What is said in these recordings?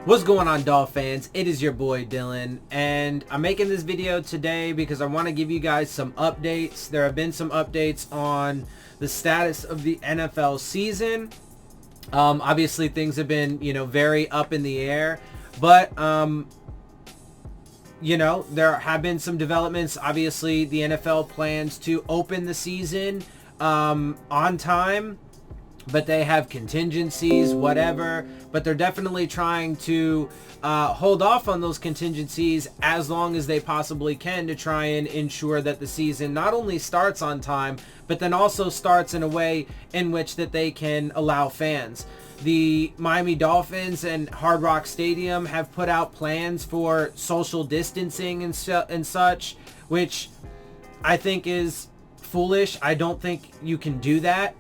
What's going on, Dolphins? It is your boy Dillon, and I'm making this video today because I want to give you guys some updates. There have been some updates on the status of the NFL season. Obviously, things have been, very up in the air, but there have been some developments. Obviously, the NFL plans to open the season on time, but they have contingencies, whatever. But they're definitely trying to hold off on those contingencies as long as they possibly can to try and ensure that the season not only starts on time, but then also starts in a way in which that they can allow fans. The Miami Dolphins and Hard Rock Stadium have put out plans for social distancing and such, which I think is foolish. I don't think you can do that.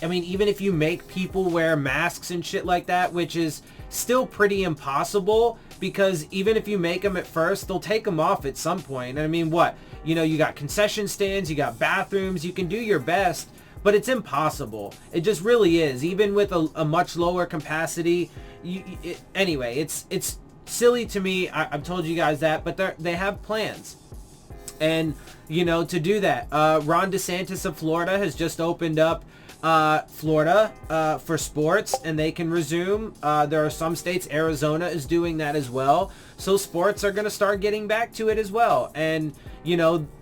Even if you make people wear masks and shit like that, which is still pretty impossible, because even if you make them at first, they'll take them off at some point. You got concession stands, you got bathrooms, you can do your best, but it's impossible. It just really is. Even with a much lower capacity, it's silly to me. I've told you guys that, but they have plans. And, to do that, Ron DeSantis of Florida has just opened up Florida for sports, and they can resume. There are some states, Arizona is doing that as well. So sports are going to start getting back to it as well. And,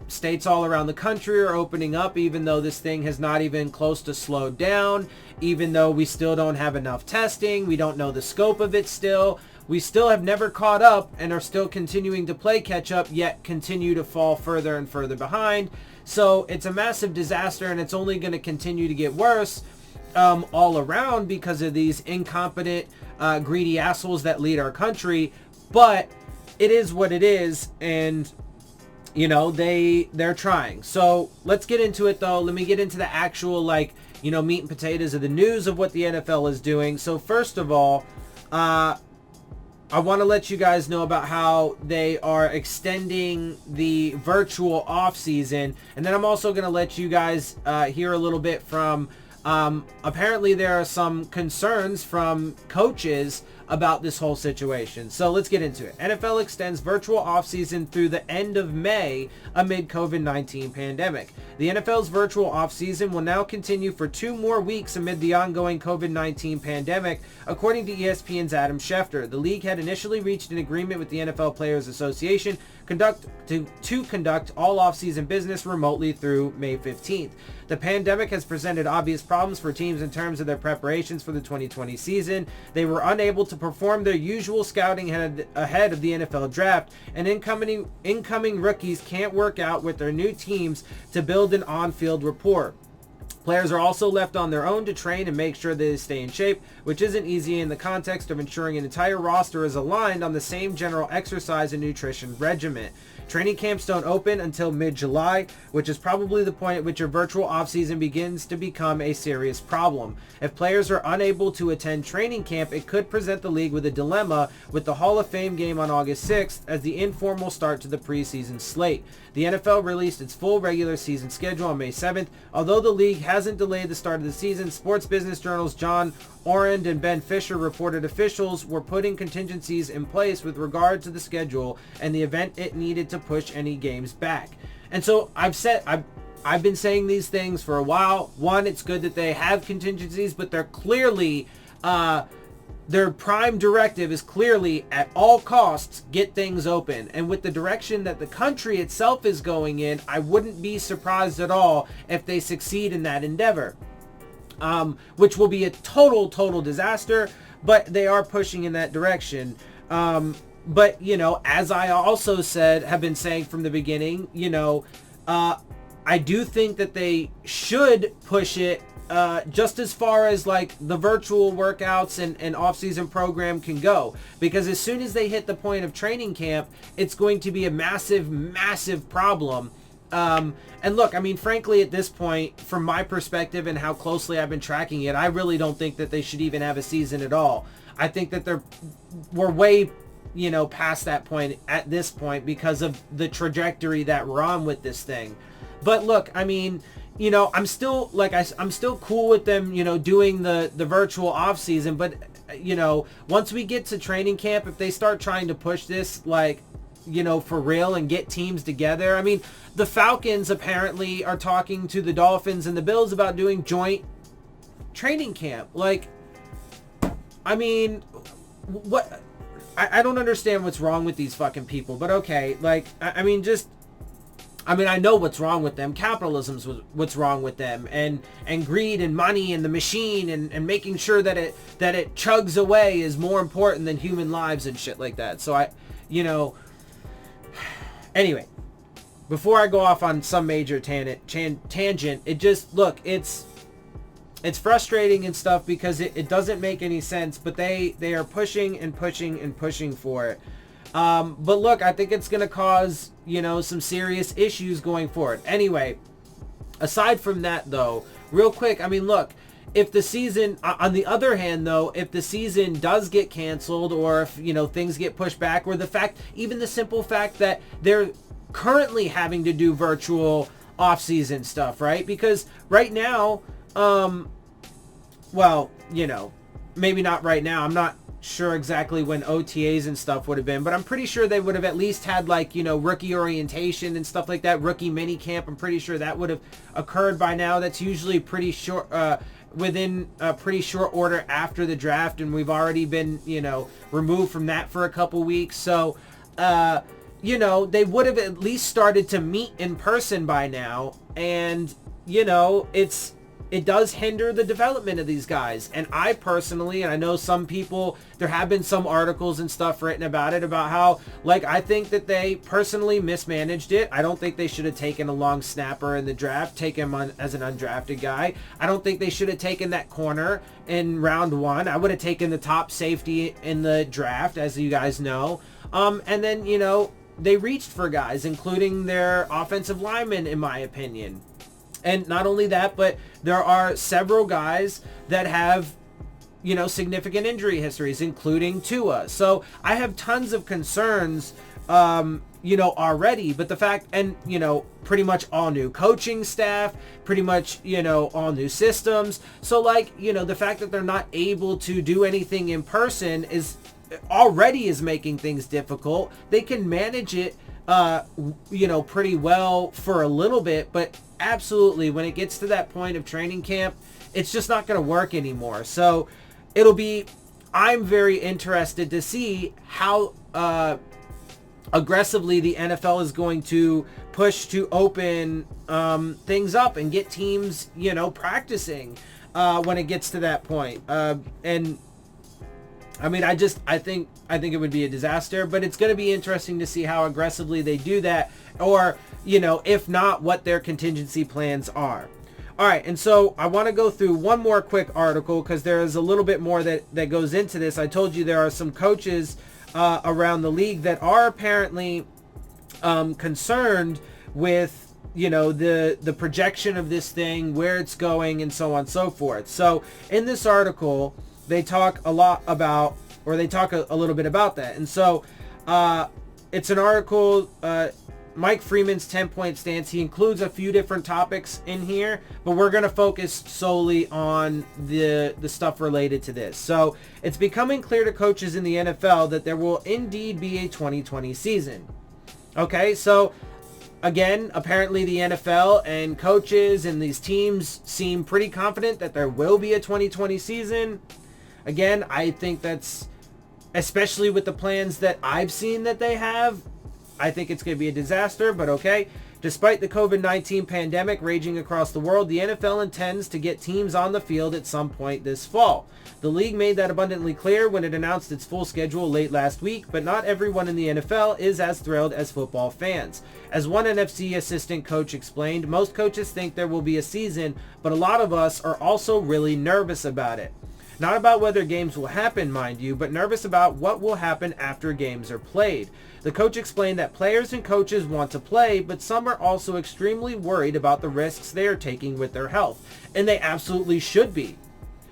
states all around the country are opening up, even though this thing has not even close to slowed down, even though we still don't have enough testing. We don't know the scope of it still. We still have never caught up and are still continuing to play catch up, yet continue to fall further and further behind. So it's a massive disaster, and it's only going to continue to get worse all around because of these incompetent, greedy assholes that lead our country. But it is what it is, and they're trying. So let's get into it, though. Let me get into the actual meat and potatoes of the news of what the NFL is doing. So first of all, I want to let you guys know about how they are extending the virtual off season, and then I'm also going to let you guys hear a little bit from apparently there are some concerns from coaches about this whole situation. So let's get into it. NFL extends virtual offseason through the end of May amid COVID-19 pandemic. The NFL's virtual offseason will now continue for 2 more weeks amid the ongoing COVID-19 pandemic, according to ESPN's Adam Schefter. The league had initially reached an agreement with the NFL Players Association to conduct all offseason business remotely through May 15th. The pandemic has presented obvious problems for teams in terms of their preparations for the 2020 season. They were unable to perform their usual scouting ahead of the NFL draft, and incoming rookies can't work out with their new teams to build an on-field rapport. Players are also left on their own to train and make sure they stay in shape, which isn't easy in the context of ensuring an entire roster is aligned on the same general exercise and nutrition regimen. Training camps don't open until mid-July, which is probably the point at which your virtual offseason begins to become a serious problem. If players are unable to attend training camp, it could present the league with a dilemma with the Hall of Fame game on August 6th as the informal start to the preseason slate. The NFL released its full regular season schedule on May 7th. Although the league hasn't delayed the start of the season, sports business journals John Orand and Ben Fisher reported officials were putting contingencies in place with regard to the schedule and the event it needed to push any games back. And so I've been saying these things for a while. One, it's good that they have contingencies, but they're clearly their prime directive is clearly at all costs get things open. And with the direction that the country itself is going in, I wouldn't be surprised at all if they succeed in that endeavor. Which will be a total disaster, but they are pushing in that direction. But, as I also have been saying from the beginning, I do think that they should push it just as far as the virtual workouts and off-season program can go. Because as soon as they hit the point of training camp, it's going to be a massive problem. And look, frankly, at this point, from my perspective and how closely I've been tracking it, I really don't think that they should even have a season at all. I think that we're way, past that point at this point because of the trajectory that we're on with this thing. But look, I'm still cool with them, doing the virtual off season, but once we get to training camp, if they start trying to push this, like, for real and get teams together. I mean, the Falcons apparently are talking to the Dolphins and the Bills about doing joint training camp. Like, I mean, what? I don't understand what's wrong with these fucking people, but okay. Like, I know what's wrong with them. Capitalism's what's wrong with them, and greed and money and the machine and making sure that it chugs away is more important than human lives and shit like that. So anyway, before I go off on some major tangent, it just, look, it's frustrating and stuff because it doesn't make any sense, but they are pushing and pushing and pushing for it. But look, I think it's going to cause, some serious issues going forward. Anyway, aside from that though, real quick, I mean, look, if the season, on the other hand though, if the season does get canceled, or if, things get pushed back, or even the simple fact that they're currently having to do virtual off-season stuff, right? Because right now, well, maybe not right now. I'm not sure exactly when OTAs and stuff would have been, but I'm pretty sure they would have at least had, like, rookie orientation and stuff like that, rookie mini camp. I'm pretty sure that would have occurred by now. That's usually pretty short, within a pretty short order after the draft, and we've already been, removed from that for a couple weeks. So, they would have at least started to meet in person by now, and, it does hinder the development of these guys. And I personally, and I know some people, there have been some articles and stuff written about it, about how, like, I think that they personally mismanaged it. I don't think they should have taken a long snapper in the draft, taken him on as an undrafted guy. I don't think they should have taken that corner in round 1. I would have taken the top safety in the draft, as you guys know. And then, they reached for guys, including their offensive linemen, in my opinion. And not only that, but there are several guys that have, significant injury histories, including Tua. So I have tons of concerns, already. But the fact, and, pretty much all new coaching staff, pretty much, all new systems. So, like, the fact that they're not able to do anything in person already is making things difficult. They can manage it, pretty well for a little bit, but absolutely, when it gets to that point of training camp, it's just not going to work anymore. So I'm very interested to see how aggressively the NFL is going to push to open things up and get teams, practicing when it gets to that point. And I mean, I think it would be a disaster, but it's going to be interesting to see how aggressively they do that, or, if not, what their contingency plans are. All right, and so I want to go through one more quick article because there is a little bit more that goes into this. I told you there are some coaches around the league that are apparently concerned with, the projection of this thing, where it's going, and so on and so forth. So in this article, they talk a little bit about that. And so it's an article, Mike Freeman's 10-point stance. He includes a few different topics in here, but we're going to focus solely on the stuff related to this. So it's becoming clear to coaches in the NFL that there will indeed be a 2020 season. Okay, so again, apparently the NFL and coaches and these teams seem pretty confident that there will be a 2020 season. Again, I think that's, especially with the plans that I've seen that they have, I think it's going to be a disaster, but okay. Despite the COVID-19 pandemic raging across the world, the NFL intends to get teams on the field at some point this fall. The league made that abundantly clear when it announced its full schedule late last week, but not everyone in the NFL is as thrilled as football fans. As one NFC assistant coach explained, most coaches think there will be a season, but a lot of us are also really nervous about it. Not about whether games will happen, mind you, but nervous about what will happen after games are played. The coach explained that players and coaches want to play, but some are also extremely worried about the risks they are taking with their health. And they absolutely should be.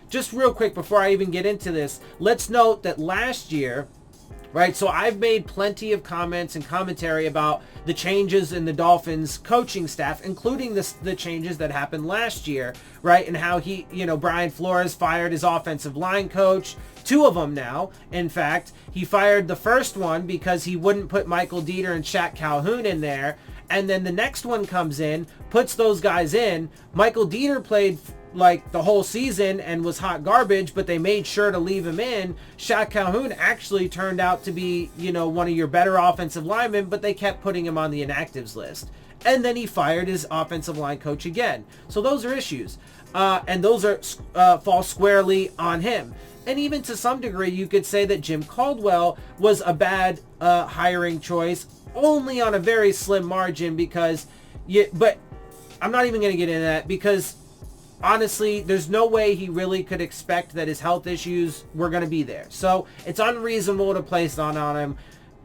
Just real quick before I even get into this, let's note that last year, right? So I've made plenty of comments and commentary about the changes in the Dolphins coaching staff, including the changes that happened last year, right? And how Brian Flores fired his offensive line coach, 2 of them now. In fact, he fired the first one because he wouldn't put Michael Dieter and Shaq Calhoun in there. And then the next one comes in, puts those guys in. Michael Dieter played like the whole season and was hot garbage, but they made sure to leave him in. Shaq Calhoun actually turned out to be, one of your better offensive linemen, but they kept putting him on the inactives list. And then he fired his offensive line coach again. So those are issues. And those fall squarely on him. And even to some degree, you could say that Jim Caldwell was a bad hiring choice, only on a very slim margin but I'm not even going to get into that because honestly, there's no way he really could expect that his health issues were going to be there. So it's unreasonable to place on him.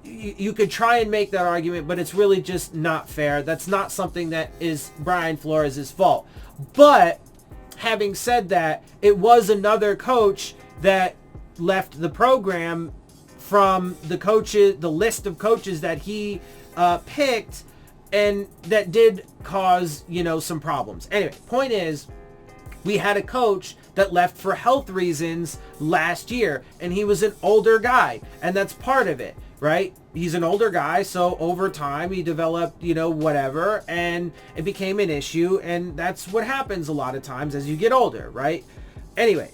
You could try and make that argument, but it's really just not fair. That's not something that is Brian Flores' fault. But having said that, it was another coach that left the program from the list of coaches that he picked, and that did cause, some problems. Anyway, point is, we had a coach that left for health reasons last year, and he was an older guy, and that's part of it, right? He's an older guy, so over time he developed, whatever, and it became an issue, and that's what happens a lot of times as you get older, right? Anyway,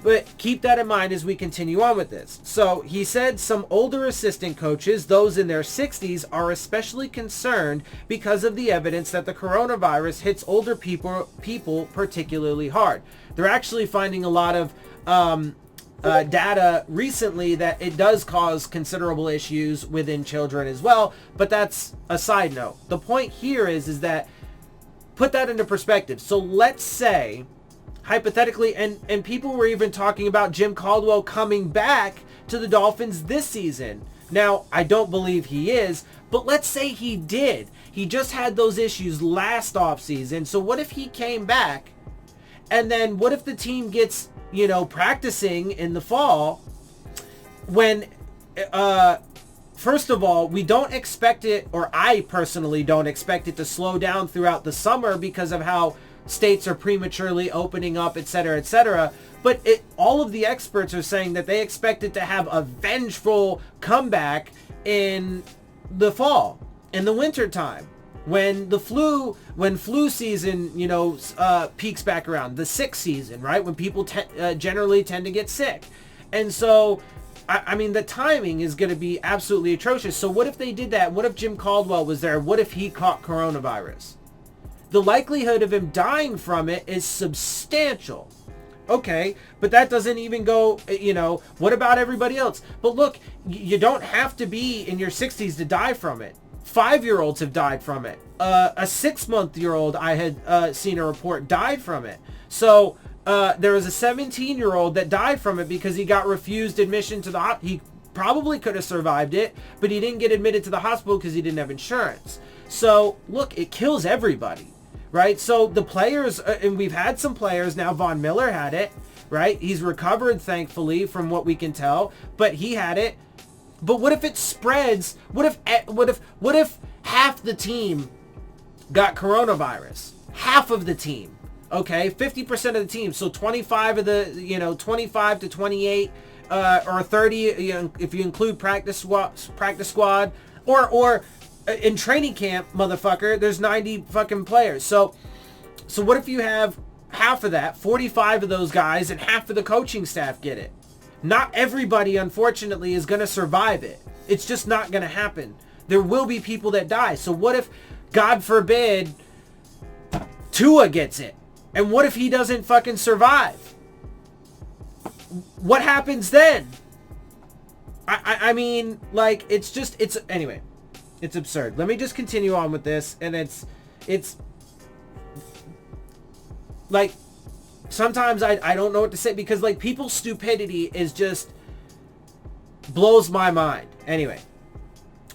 but keep that in mind as we continue on with this. So he said some older assistant coaches, those in their 60s, are especially concerned because of the evidence that the coronavirus hits older people particularly hard. They're actually finding a lot of data recently that it does cause considerable issues within children as well, but that's a side note. The point here is that put that into perspective. So let's say, hypothetically, and people were even talking about Jim Caldwell coming back to the Dolphins this season. Now, I don't believe he is, but let's say he did. He just had those issues last offseason. So what if he came back, and then what if the team gets, practicing in the fall when, first of all, we don't expect it, or I personally don't expect it to slow down throughout the summer because of how states are prematurely opening up, etc., etc. But all of the experts are saying that they expect it to have a vengeful comeback in the fall, in the winter time, when flu season, peaks back around, the sick season, right? When people generally tend to get sick. And so, I mean, the timing is going to be absolutely atrocious. So what if they did that? What if Jim Caldwell was there? What if he caught coronavirus? The likelihood of him dying from it is substantial. Okay, but that doesn't even go, what about everybody else? But look, you don't have to be in your 60s to die from it. 5-year-olds have died from it. A 6-month-year-old I had seen a report died from it. So there was a 17-year-old that died from it because he got refused admission to the hospital. He probably could have survived it, but he didn't get admitted to the hospital because he didn't have insurance. So look, it kills everybody. Right? So the players, and we've had some players now, Von Miller had it, right? He's recovered, thankfully, from what we can tell, but he had it. But what if it spreads? What if half the team got coronavirus? Half of the team, okay? 50% of the team. So 25 of the, 25 to 28, or 30, if you include practice squad, or in training camp, motherfucker, there's 90 fucking players. So what if you have half of that, 45 of those guys, and half of the coaching staff get it? Not everybody, unfortunately, is going to survive it. It's just not going to happen. There will be people that die. So what if, God forbid, Tua gets it? And what if he doesn't fucking survive? What happens then? I mean, like, anyway. It's absurd. Let me just continue on with this. And it's like, sometimes I don't know what to say because, like, people's stupidity is just blows my mind. Anyway,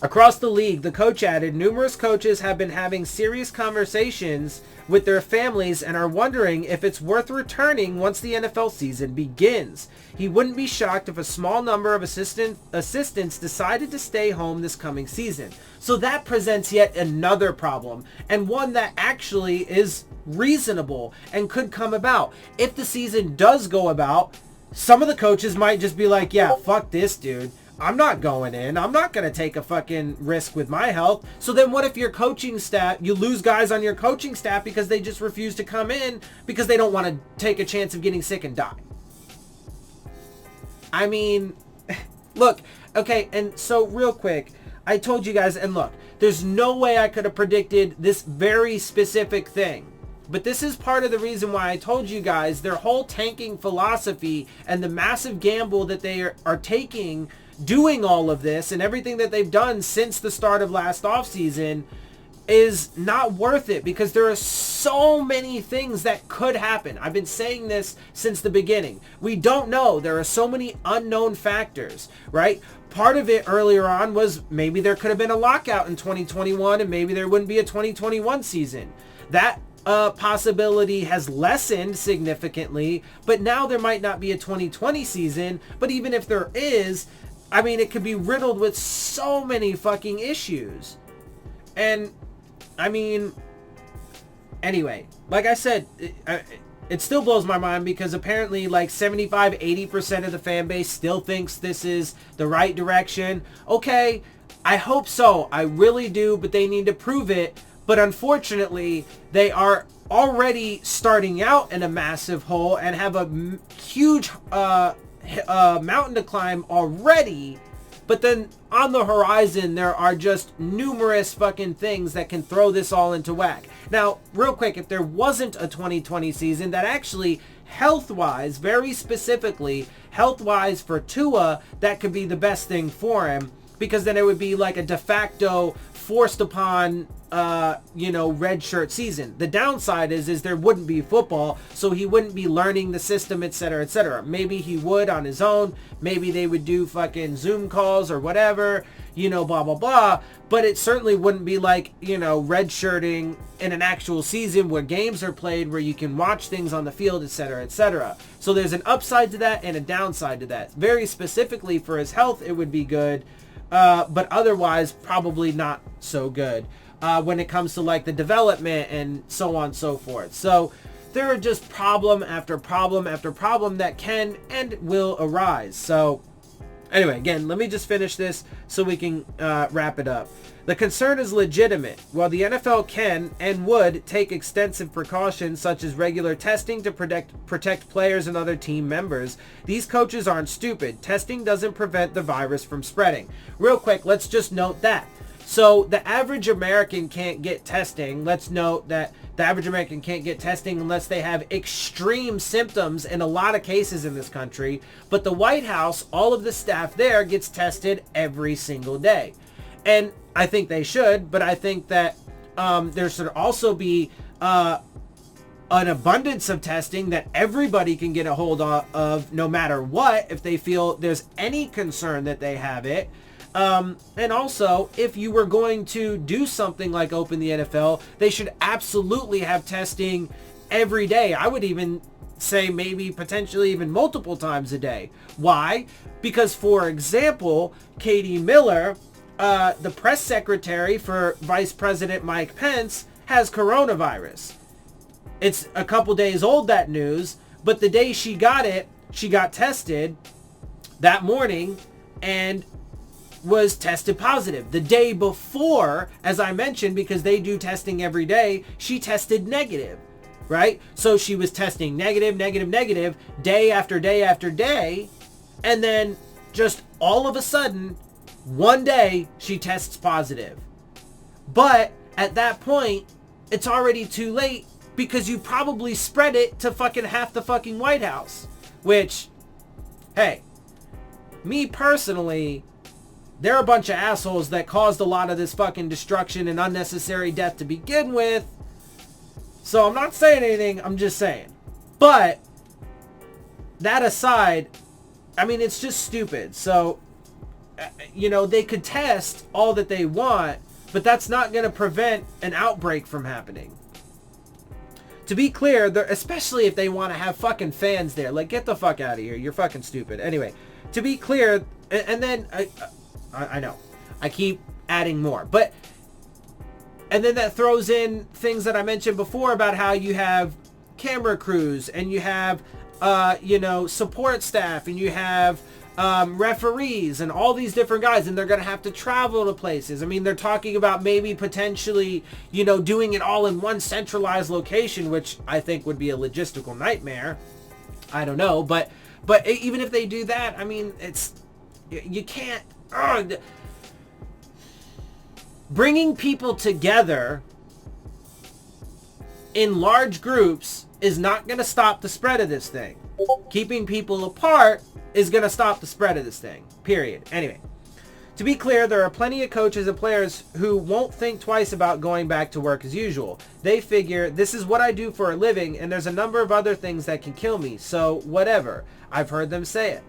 across the league, the coach added, numerous coaches have been having serious conversations with their families and are wondering if it's worth returning once the NFL season begins. He wouldn't be shocked if a small number of assistants decided to stay home this coming season. So that presents yet another problem, and one that actually is reasonable and could come about. If the season does go about, some of the coaches might just be like, yeah, fuck this, dude. I'm not going in. I'm not going to take a fucking risk with my health. So then what if your coaching staff, you lose guys on your coaching staff because they just refuse to come in because they don't want to take a chance of getting sick and die? I mean, look, okay, and so real quick, I told you guys, and look, there's no way I could have predicted this very specific thing. But this is part of the reason why I told you guys their whole tanking philosophy and the massive gamble that they are taking doing all of this and everything that they've done since the start of last offseason is not worth it, because there are so many things that could happen. I've been saying this since the beginning. We don't know. There are so many unknown factors, right? Part of it earlier on was maybe there could have been a lockout in 2021 and maybe there wouldn't be a 2021 season. That possibility has lessened significantly, but now there might not be a 2020 season. But even if there is, I mean, it could be riddled with so many fucking issues. And I mean, anyway, like I said, it still blows my mind because apparently like 75-80% of the fan base still thinks this is the right direction. Okay, I hope so. I really do, but they need to prove it. But unfortunately, they are already starting out in a massive hole and have a huge mountain to climb already. But then on the horizon, there are just numerous fucking things that can throw this all into whack. Now, real quick, if there wasn't a 2020 season, that actually health-wise, very specifically health-wise for Tua, that could be the best thing for him, because then it would be like a de facto forced upon red shirt season. The downside is there wouldn't be football, so he wouldn't be learning the system, etc., etc. Maybe he would on his own. Maybe they would do fucking Zoom calls or whatever, blah, blah, blah. But it certainly wouldn't be like, red shirting in an actual season where games are played, where you can watch things on the field, etc., etc. So there's an upside to that and a downside to that. Very specifically for his health, it would be good. But otherwise, probably not so good when it comes to like the development and so on and so forth. So there are just problem after problem after problem that can and will arise. So anyway, again, let me just finish this so we can wrap it up. The concern is legitimate. While the NFL can and would take extensive precautions such as regular testing to protect players and other team members, these coaches aren't stupid. Testing doesn't prevent the virus from spreading. Real quick, let's just note that. So the average American can't get testing. Let's note that the average American can't get testing unless they have extreme symptoms in a lot of cases in this country. But the White House, all of the staff there gets tested every single day. And I think they should, but I think that there should also be an abundance of testing that everybody can get a hold of no matter what, if they feel there's any concern that they have it. And also, if you were going to do something like open the NFL, they should absolutely have testing every day. I would even say maybe potentially even multiple times a day. Why? Because, for example, Katie Miller, the press secretary for Vice President Mike Pence, has coronavirus. It's a couple days old, that news, but the day she got it, she got tested that morning and was tested positive. The day before, as I mentioned, because they do testing every day, she tested negative, right? So she was testing negative, day after day after day, and then just all of a sudden, one day, she tests positive. But at that point, it's already too late because you probably spread it to fucking half the fucking White House. Which, hey, me personally, they're a bunch of assholes that caused a lot of this fucking destruction and unnecessary death to begin with. So I'm not saying anything, I'm just saying. But, that aside, I mean, it's just stupid. So, they could test all that they want, but that's not going to prevent an outbreak from happening. to be clear, especially if they want to have fucking fans there, like, get the fuck out of here. You're fucking stupid. Anyway, to be clear, and then I know I keep adding more, but and then that throws in things that I mentioned before about how you have camera crews and you have support staff and you have referees and all these different guys, and they're going to have to travel to places. I mean, they're talking about maybe potentially, doing it all in one centralized location, which I think would be a logistical nightmare. I don't know, but even if they do that, I mean, you can't. Bringing people together in large groups is not going to stop the spread of this thing. Keeping people apart is going to stop the spread of this thing. Period. Anyway, to be clear, there are plenty of coaches and players who won't think twice about going back to work as usual. They figure, this is what I do for a living, and there's a number of other things that can kill me, so whatever. I've heard them say it.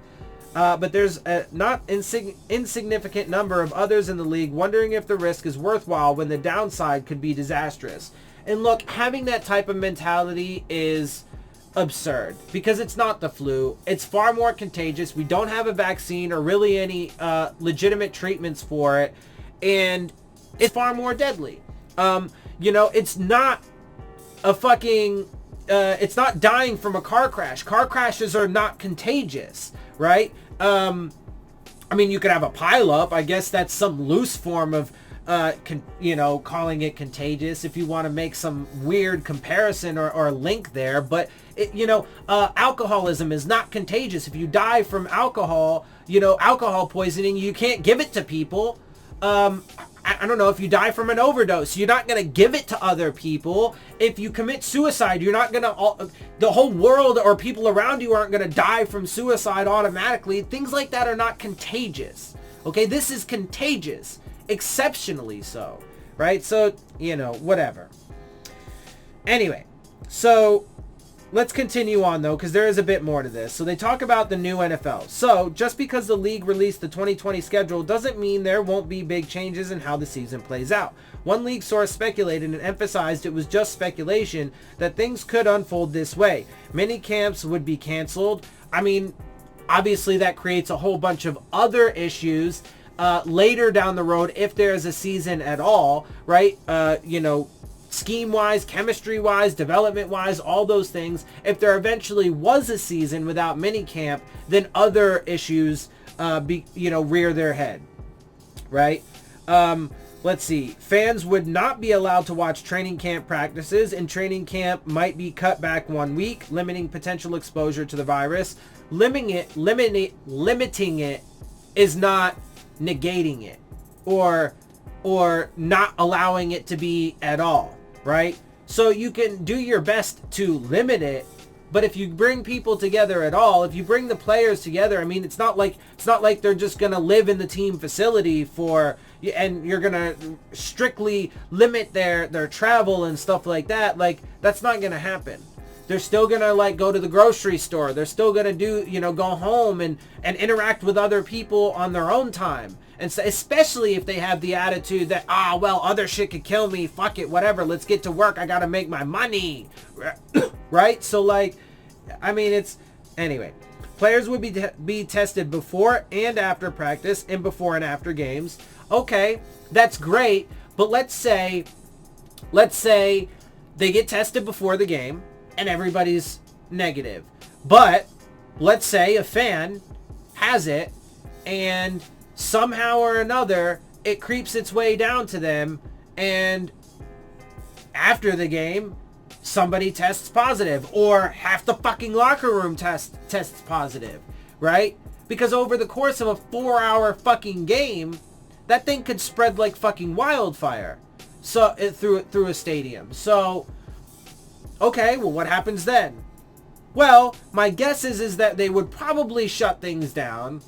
But there's a not insignificant number of others in the league wondering if the risk is worthwhile when the downside could be disastrous. And look, having that type of mentality is absurd because it's not the flu. It's far more contagious. We don't have a vaccine or really any legitimate treatments for it, and it's far more deadly. It's not a fucking it's not dying from a car crash. Car crashes are not contagious, right? I mean, you could have a pileup. I guess that's some loose form of calling it contagious if you want to make some weird comparison or link there. But alcoholism is not contagious. If you die from alcohol poisoning, you can't give it to people. I don't know, if you die from an overdose, you're not going to give it to other people. If you commit suicide, you're not going to, the whole world or people around you aren't going to die from suicide automatically. Things like that are not contagious. Okay, this is contagious. Exceptionally so, right? So, whatever. Anyway, so let's continue on though, because there is a bit more to this. So they talk about the new NFL. So just because the league released the 2020 schedule doesn't mean there won't be big changes in how the season plays out. One league source speculated and emphasized it was just speculation that things could unfold this way. Many camps would be canceled. I mean, obviously that creates a whole bunch of other issues later down the road if there's a season at all, right? Scheme-wise, chemistry-wise, development-wise, all those things. If there eventually was a season without minicamp, then other issues, rear their head, right? Let's see. Fans would not be allowed to watch training camp practices, and training camp might be cut back 1 week, limiting potential exposure to the virus. Limiting it is not negating it or not allowing it to be at all. Right? So you can do your best to limit it, but if you bring people together at all, if you bring the players together, I mean, it's not like they're just going to live in the team facility and you're going to strictly limit their travel and stuff like that. Like, that's not going to happen. They're still going to go to the grocery store. They're still going to go home and interact with other people on their own time. And so, especially if they have the attitude that, other shit could kill me. Fuck it, whatever. Let's get to work. I got to make my money. Right? So, anyway. Players would be tested before and after practice and before and after games. Okay, that's great. But let's say they get tested before the game and everybody's negative. But let's say a fan has it and somehow or another it creeps its way down to them, and after the game somebody tests positive, or half the fucking locker room tests positive, right? Because over the course of a 4-hour fucking game, that thing could spread like fucking wildfire through a stadium. So okay, well, what happens then? Well, my guess is that they would probably shut things down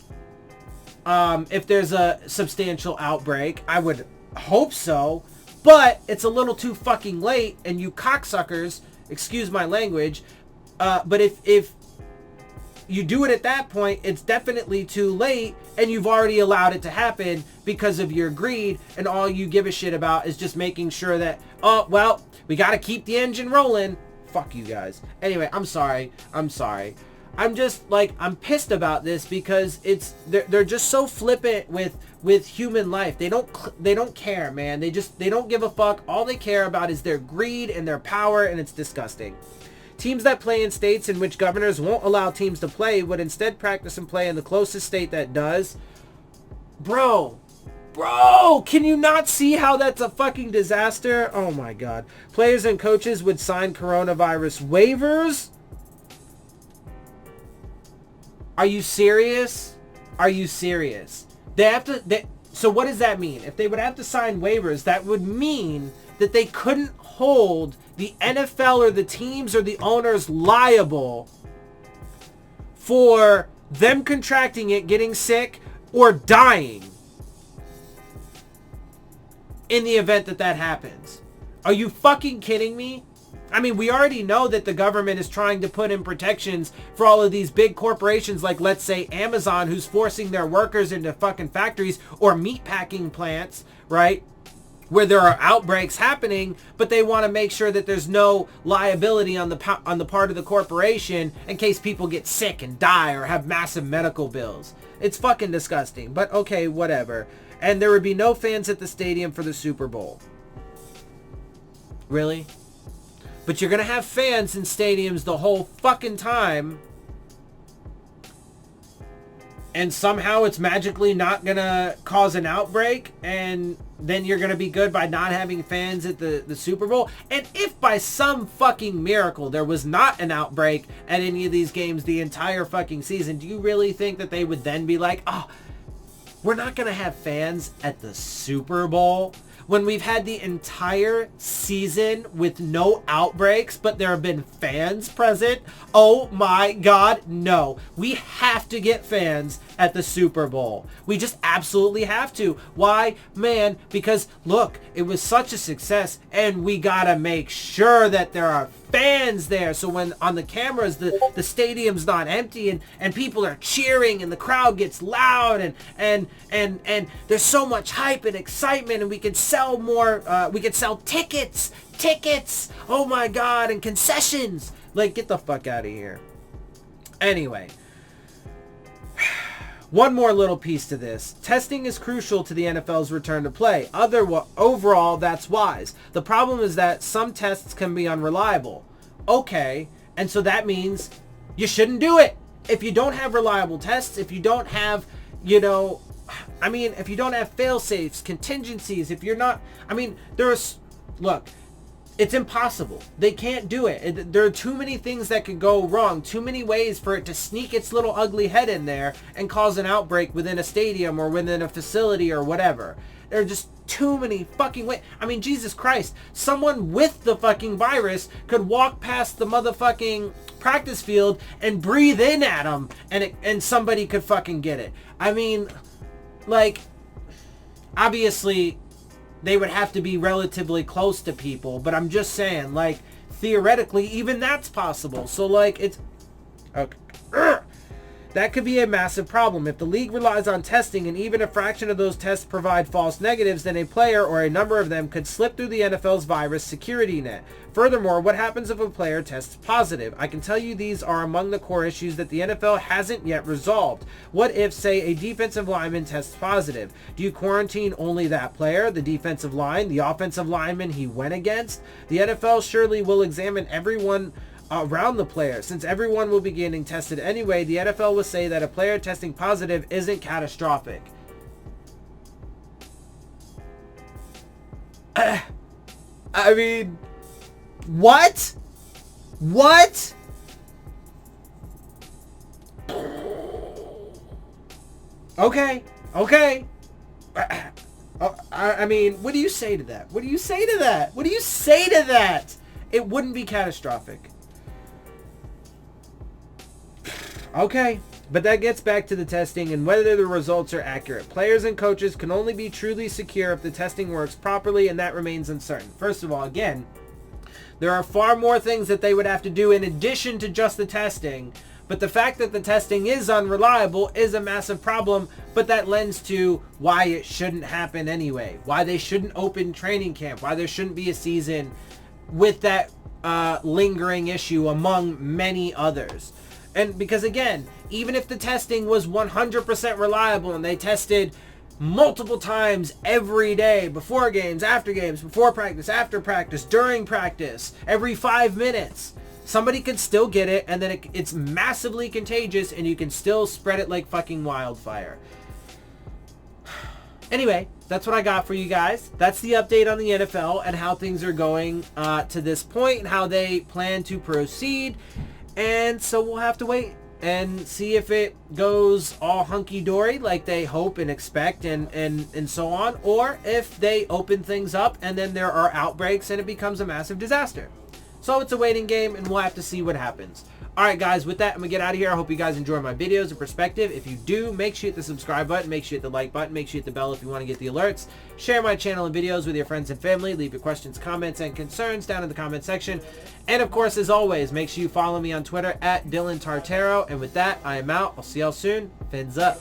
if there's a substantial outbreak. I would hope so, but it's a little too fucking late, and you cocksuckers, excuse my language, but if you do it at that point, it's definitely too late, and you've already allowed it to happen because of your greed, and all you give a shit about is just making sure that, we got to keep the engine rolling. Fuck you guys. Anyway, I'm sorry. I'm just like, I'm pissed about this because they're just so flippant with human life. They don't care, man. They don't give a fuck. All they care about is their greed and their power, and it's disgusting. Teams that play in states in which governors won't allow teams to play would instead practice and play in the closest state that does. Bro, can you not see how that's a fucking disaster? Oh my God. Players and coaches would sign coronavirus waivers. Are you serious? They have to, so what does that mean? If they would have to sign waivers, that would mean that they couldn't hold the NFL or the teams or the owners liable for them contracting it, getting sick, or dying in the event that happens. Are you fucking kidding me? I mean, we already know that the government is trying to put in protections for all of these big corporations like, let's say, Amazon, who's forcing their workers into fucking factories or meatpacking plants, right? Where there are outbreaks happening, but they want to make sure that there's no liability on the part of the corporation in case people get sick and die or have massive medical bills. It's fucking disgusting, but okay, whatever. And there would be no fans at the stadium for the Super Bowl. Really? But you're going to have fans in stadiums the whole fucking time, and somehow it's magically not going to cause an outbreak, and then you're going to be good by not having fans at the Super Bowl. And if by some fucking miracle there was not an outbreak at any of these games the entire fucking season, do you really think that they would then be like, oh, we're not going to have fans at the Super Bowl? When we've had the entire season with no outbreaks, but there have been fans present? Oh my God, no. We have to get fans at the Super Bowl. We just absolutely have to. Why? Man, because look, it was such a success, and we gotta make sure that there are fans there, so when on the cameras the stadium's not empty and people are cheering and the crowd gets loud and there's so much hype and excitement, and we could sell more, we could sell tickets, oh my God, and concessions. Like, get the fuck out of here. Anyway, one more little piece to this. Testing is crucial to the NFL's return to play. Overall, that's wise. The problem is that some tests can be unreliable. Okay, and so that means you shouldn't do it. If you don't have reliable tests, if you don't have, if you don't have fail-safes, contingencies, if you're not, look, it's impossible. They can't do it. There are too many things that could go wrong, too many ways for it to sneak its little ugly head in there and cause an outbreak within a stadium or within a facility or whatever. There are just too many fucking ways. I mean, Jesus Christ, someone with the fucking virus could walk past the motherfucking practice field and breathe in at them, and somebody could fucking get it. I mean, like, obviously they would have to be relatively close to people, but I'm just saying, like, theoretically, even that's possible. So, like, it's okay. That could be a massive problem. If the league relies on testing and even a fraction of those tests provide false negatives, then a player or a number of them could slip through the NFL's virus security net. Furthermore, what happens if a player tests positive? I can tell you these are among the core issues that the NFL hasn't yet resolved. What if, say, a defensive lineman tests positive? Do you quarantine only that player, the defensive line, the offensive lineman he went against? The NFL surely will examine everyone around the player. Since everyone will be getting tested anyway, the NFL will say that a player testing positive isn't catastrophic. I mean, what? Okay. I mean, what do you say to that? What do you say to that? It wouldn't be catastrophic. Okay, but that gets back to the testing and whether the results are accurate. Players and coaches can only be truly secure if the testing works properly, and that remains uncertain. First of all, again, there are far more things that they would have to do in addition to just the testing, but the fact that the testing is unreliable is a massive problem, but that lends to why it shouldn't happen anyway, why they shouldn't open training camp, why there shouldn't be a season with that lingering issue among many others. And because again, even if the testing was 100% reliable and they tested multiple times every day, before games, after games, before practice, after practice, during practice, every 5 minutes, somebody could still get it, and then it's massively contagious, and you can still spread it like fucking wildfire. Anyway, that's what I got for you guys. That's the update on the NFL and how things are going to this point and how they plan to proceed. And so we'll have to wait and see if it goes all hunky-dory like they hope and expect and so on, or if they open things up and then there are outbreaks and it becomes a massive disaster. So it's a waiting game, and we'll have to see what happens. Alright guys, with that, I'm going to get out of here. I hope you guys enjoy my videos and perspective. If you do, make sure you hit the subscribe button, make sure you hit the like button, make sure you hit the bell if you want to get the alerts. Share my channel and videos with your friends and family. Leave your questions, comments, and concerns down in the comment section. And of course, as always, make sure you follow me on Twitter at Dillon Tartaro. And with that, I am out. I'll see y'all soon. Fins up.